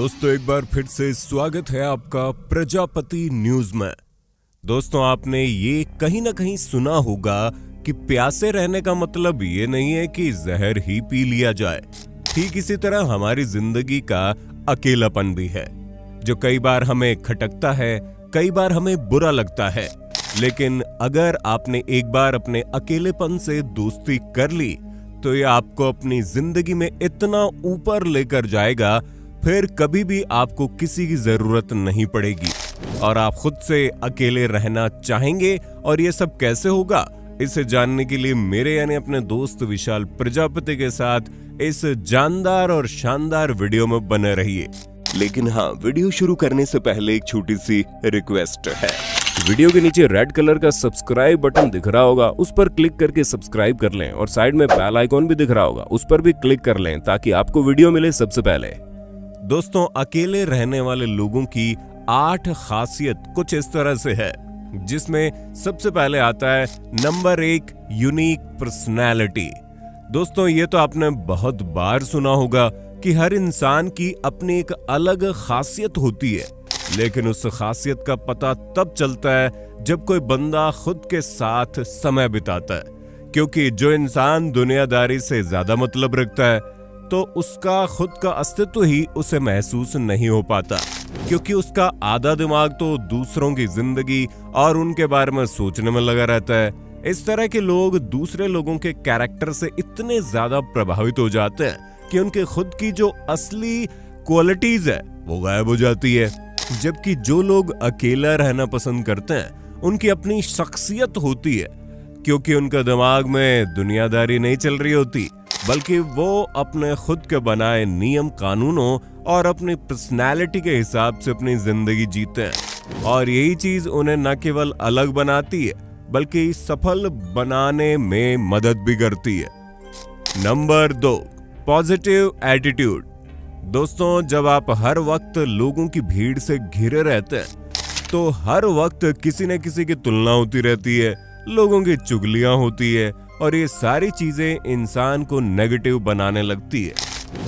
दोस्तों एक बार फिर से स्वागत है आपका प्रजापति न्यूज में। दोस्तों आपने ये कहीं ना कहीं सुना होगा कि प्यासे रहने का मतलब ये नहीं है कि जहर ही पी लिया जाए। ठीक इसी तरह हमारी जिंदगी का अकेलापन भी है जो कई बार हमें खटकता है, कई बार हमें बुरा लगता है। लेकिन अगर आपने एक बार अपने अकेलेपन से दोस्ती कर ली तो ये आपको अपनी जिंदगी में इतना ऊपर लेकर जाएगा, फिर कभी भी आपको किसी की जरूरत नहीं पड़ेगी और आप खुद से अकेले रहना चाहेंगे। और ये सब कैसे होगा, इसे जानने के लिए मेरे यानी अपने दोस्त विशाल प्रजापति के साथ इस जानदार और शानदार वीडियो में बने रहिए। लेकिन हाँ, वीडियो शुरू करने से पहले एक छोटी सी रिक्वेस्ट है। वीडियो के नीचे रेड कलर का सब्सक्राइब बटन दिख रहा होगा, उस पर क्लिक करके सब्सक्राइब कर लें और साइड में बेल आइकॉन भी दिख रहा होगा, उस पर भी क्लिक कर लें ताकि आपको वीडियो मिले सबसे पहले। दोस्तों अकेले रहने वाले लोगों की 8 खासियत कुछ इस तरह से है, जिसमें सबसे पहले आता है नंबर 1 यूनिक पर्सनैलिटी। दोस्तों ये तो आपने बहुत बार सुना होगा कि हर इंसान की अपनी एक अलग खासियत होती है, लेकिन उस खासियत का पता तब चलता है जब कोई बंदा खुद के साथ समय बिताता है। क्योंकि जो इंसान दुनियादारी से ज्यादा मतलब रखता है तो उसका खुद का अस्तित्व ही उसे महसूस नहीं हो पाता, क्योंकि उसका आधा दिमाग तो दूसरों की जिंदगी और उनके बारे में सोचने में लगा रहता है। इस तरह के लोग दूसरे लोगों के कैरेक्टर से इतने ज्यादा प्रभावित हो जाते हैं कि उनके खुद की जो असली क्वालिटीज है वो गायब हो जाती है। जबकि जो लोग अकेला रहना पसंद करते हैं उनकी अपनी शख्सियत होती है, क्योंकि उनका दिमाग में दुनियादारी नहीं चल रही होती, बल्कि वो अपने खुद के बनाए नियम कानूनों और अपनी पर्सनैलिटी के हिसाब से अपनी जिंदगी जीते हैं। और यही चीज उन्हें न केवल अलग बनाती है बल्कि सफल बनाने में मदद भी करती है। Number 2 positive attitude. दोस्तों जब आप हर वक्त लोगों की भीड़ से घिरे रहते हैं तो हर वक्त किसी न किसी की तुलना होती रहती है, लोगों की चुगलियां होती है और ये सारी चीजें इंसान को नेगेटिव बनाने लगती है।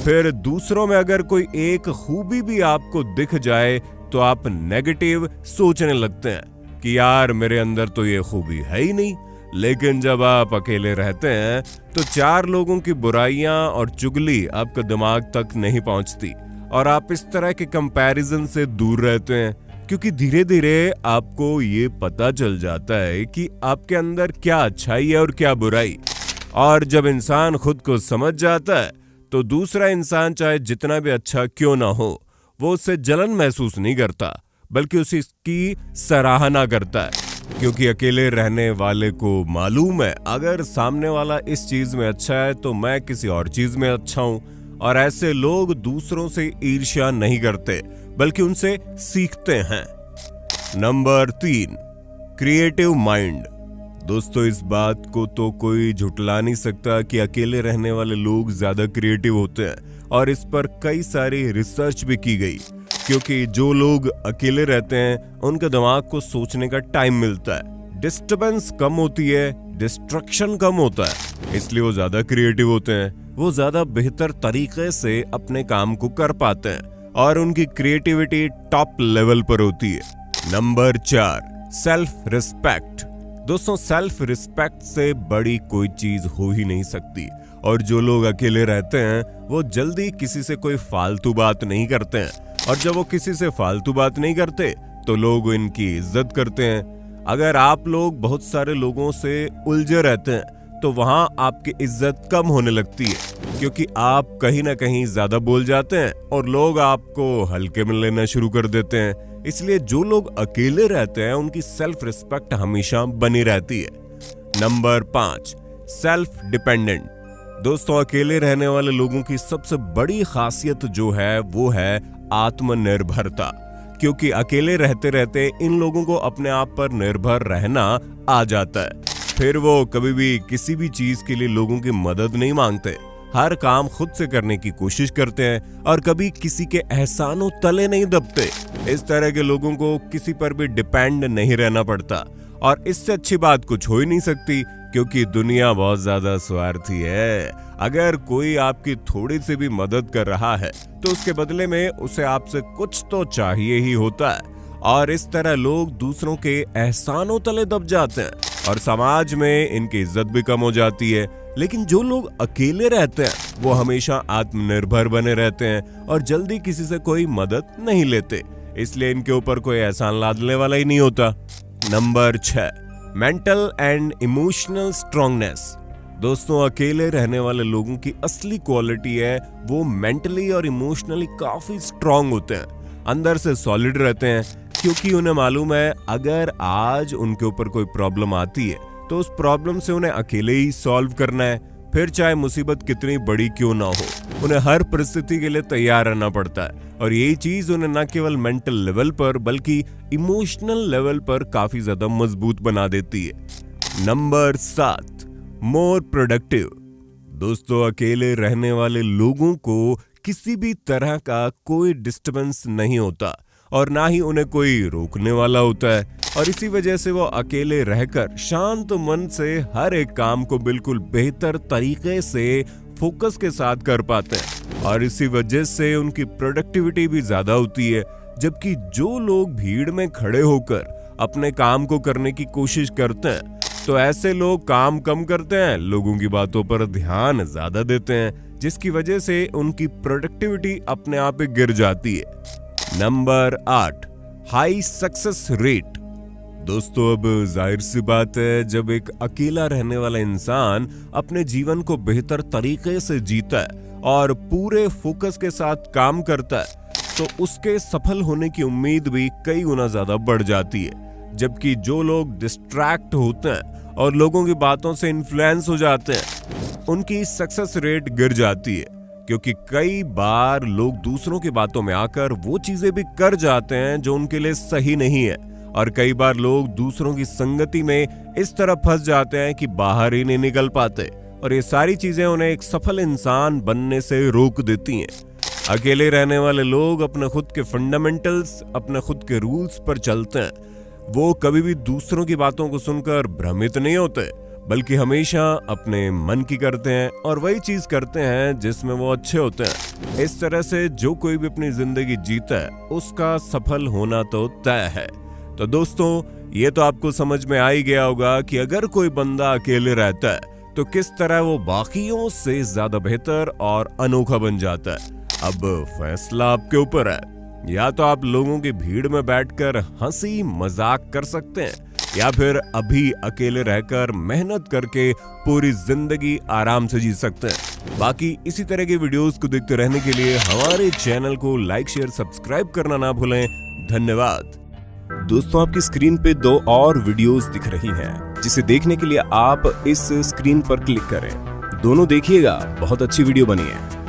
फिर दूसरों में अगर कोई एक खूबी भी आपको दिख जाए तो आप नेगेटिव सोचने लगते हैं कि यार मेरे अंदर तो ये खूबी है ही नहीं। लेकिन जब आप अकेले रहते हैं तो 4 लोगों की बुराइयां और चुगली आपके दिमाग तक नहीं पहुंचती और आप इस तरह के कंपैरिजन से दूर रहते हैं, क्योंकि धीरे धीरे आपको ये पता चल जाता है कि आपके अंदर क्या अच्छाई है और क्या बुराई। और जब इंसान खुद को समझ जाता है तो दूसरा इंसान चाहे जितना भी अच्छा क्यों ना हो, वो उससे जलन महसूस नहीं करता बल्कि उसकी सराहना करता है। क्योंकि अकेले रहने वाले को मालूम है अगर सामने वाला इस चीज में अच्छा है तो मैं किसी और चीज में अच्छा हूं। और ऐसे लोग दूसरों से ईर्ष्या नहीं करते बल्कि उनसे सीखते हैं। Number 3 creative mind. दोस्तों इस बात को तो कोई झुटला नहीं सकता कि अकेले रहने वाले लोग ज्यादा क्रिएटिव होते हैं और इस पर कई सारी रिसर्च भी की गई, क्योंकि जो लोग अकेले रहते हैं उनके दिमाग को सोचने का टाइम मिलता है, डिस्टर्बेंस कम होती है, डिस्ट्रक्शन कम होता है, इसलिए वो ज्यादा क्रिएटिव होते हैं। वो ज्यादा बेहतर तरीके से अपने काम को कर पाते हैं और उनकी क्रिएटिविटी टॉप लेवल पर होती है। Number 4 self respect. दोस्तों सेल्फ रिस्पेक्ट से बड़ी कोई चीज हो ही नहीं सकती। और जो लोग अकेले रहते हैं वो जल्दी किसी से कोई फालतू बात नहीं करते हैं, और जब वो किसी से फालतू बात नहीं करते तो लोग इनकी इज्जत करते हैं। अगर आप लोग बहुत सारे लोगों से उलझे रहते हैं तो वहां आपकी इज्जत कम होने लगती है, क्योंकि आप कहीं ना कहीं ज्यादा बोल जाते हैं और लोग आपको हल्के में लेना शुरू कर देते हैं। इसलिए जो लोग अकेले रहते हैं उनकी सेल्फ रिस्पेक्ट हमेशा बनी रहती है। Number 5 self dependent. दोस्तों अकेले रहने वाले लोगों की सबसे बड़ी खासियत जो है वो है आत्मनिर्भरता, क्योंकि अकेले रहते रहते इन लोगों को अपने आप पर निर्भर रहना आ जाता है। फिर वो कभी भी किसी भी चीज के लिए लोगों की मदद नहीं मांगते, हर काम खुद से करने की कोशिश करते हैं और कभी किसी के एहसानों तले नहीं दबते। इस तरह के लोगों को किसी पर भी डिपेंड नहीं रहना पड़ता और इससे अच्छी बात कुछ हो ही नहीं सकती, क्योंकि दुनिया बहुत ज्यादा स्वार्थी है। अगर कोई आपकी थोड़ी सी भी मदद कर रहा है तो उसके बदले में उसे आपसे कुछ तो चाहिए ही होता है, और इस तरह लोग दूसरों के एहसानों तले दब जाते हैं और समाज में इनकी इज्जत भी कम हो जाती है। लेकिन जो लोग अकेले रहते हैं वो हमेशा आत्मनिर्भर बने रहते हैं और जल्दी किसी से कोई मदद नहीं लेते, इसलिए इनके ऊपर कोई एहसान लादने वाला ही नहीं होता। Number 6, mental and emotional strongness. दोस्तों, अकेले रहने वाले लोगों की असली क्वालिटी है वो मेंटली और इमोशनली काफी स्ट्रांग होते हैं, अंदर से सॉलिड रहते हैं, क्योंकि उन्हें मालूम है अगर आज उनके ऊपर कोई प्रॉब्लम आती है तो उस प्रॉब्लम से उन्हें अकेले ही सॉल्व करना है, फिर चाहे मुसीबत कितनी बड़ी क्यों ना हो। उन्हें हर परिस्थिति के लिए तैयार रहना पड़ता है और यही चीज उन्हें न केवल मेंटल लेवल पर बल्कि इमोशनल लेवल पर काफी ज्यादा मजबूत बना देती है। Number 7, more productive. दोस्तों, अकेले रहने वाले लोगों को किसी भी तरह का कोई डिस्टर्बेंस नहीं होता और ना ही उन्हें कोई रोकने वाला होता है, और इसी वजह से वो अकेले रहकर शांत मन से हर एक काम को बिल्कुल बेहतर तरीके से फोकस के साथ कर पाते हैं, और इसी वजह से उनकी प्रोडक्टिविटी भी ज्यादा होती है। जबकि जो लोग भीड़ में खड़े होकर अपने काम को करने की कोशिश करते हैं तो ऐसे लोग काम कम करते हैं, लोगों की बातों पर ध्यान ज्यादा देते हैं, जिसकी वजह से उनकी प्रोडक्टिविटी अपने आप ही गिर जाती है। Number 8, high success rate. दोस्तों, अब जाहिर सी बात है, जब एक अकेला रहने वाला इंसान अपने जीवन को बेहतर तरीके से जीता है और पूरे फोकस के साथ काम करता है तो उसके सफल होने की उम्मीद भी कई गुना ज्यादा बढ़ जाती है। जबकि जो लोग डिस्ट्रैक्ट होते हैं और लोगों की बातों से इन्फ्लुएंस हो जाते हैं उनकी सक्सेस रेट गिर जाती है, क्योंकि कई बार लोग दूसरों की बातों में आकर वो चीजें भी कर जाते हैं जो उनके लिए सही नहीं है, और कई बार लोग दूसरों की संगति में इस तरह फंस जाते हैं कि बाहर ही नहीं निकल पाते, और ये सारी चीजें उन्हें एक सफल इंसान बनने से रोक देती हैं। अकेले रहने वाले लोग अपने खुद के फंडामेंटल्स, अपने खुद के रूल्स पर चलते हैं। वो कभी भी दूसरों की बातों को सुनकर भ्रमित नहीं होते, बल्कि हमेशा अपने मन की करते हैं और वही चीज करते हैं जिसमें वो अच्छे होते हैं। इस तरह से जो कोई भी अपनी जिंदगी जीता है उसका सफल होना तो तय है। तो दोस्तों, ये तो आपको समझ में आ ही गया होगा कि अगर कोई बंदा अकेले रहता है तो किस तरह वो बाकियों से ज्यादा बेहतर और अनोखा बन जाता है। अब फैसला आपके ऊपर है, या तो आप लोगों की भीड़ में बैठकर हंसी मजाक कर सकते हैं, या फिर अभी अकेले रहकर मेहनत करके पूरी जिंदगी आराम से जी सकते हैं। बाकी इसी तरह के वीडियोस को देखते रहने के लिए हमारे चैनल को लाइक, शेयर, सब्सक्राइब करना ना भूलें। धन्यवाद। दोस्तों, आपकी स्क्रीन पे 2 और वीडियोस दिख रही हैं, जिसे देखने के लिए आप इस स्क्रीन पर क्लिक करें। दोनों देखिएगा, बहुत अच्छी वीडियो बनी है।